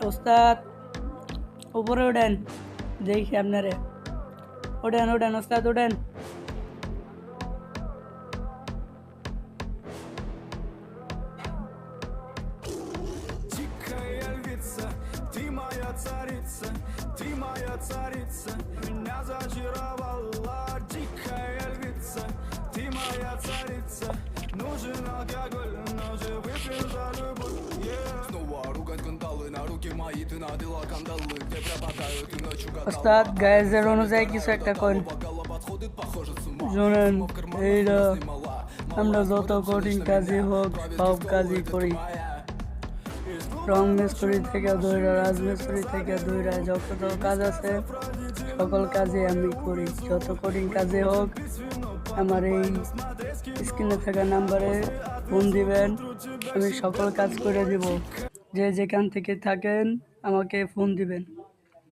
ওস্তাদ উপরে ওঠেন, দেখি আপনারে। ওঠেন ওঠেন ওস্তাদ ওঠেন। ওস্তাদ গায়ের অনুযায়ী কিছু একটা কোন। শুনেন, এইটা আমরা যত কঠিন কাজই হোক সব কাজই করি, রং মিস্ত্রি থেকে ধইরা রাজমিস্ত্রি থেকে ধইরা যত কাজ আছে সকল কাজে আমি করি। যত কঠিন কাজে হোক আমার এই স্ক্রিনে থাকা নাম্বারে ফোন দিবেন, আমি সকল কাজ করে দিব। যে যেখান থেকে থাকেন আমাকে ফোন দিবেন।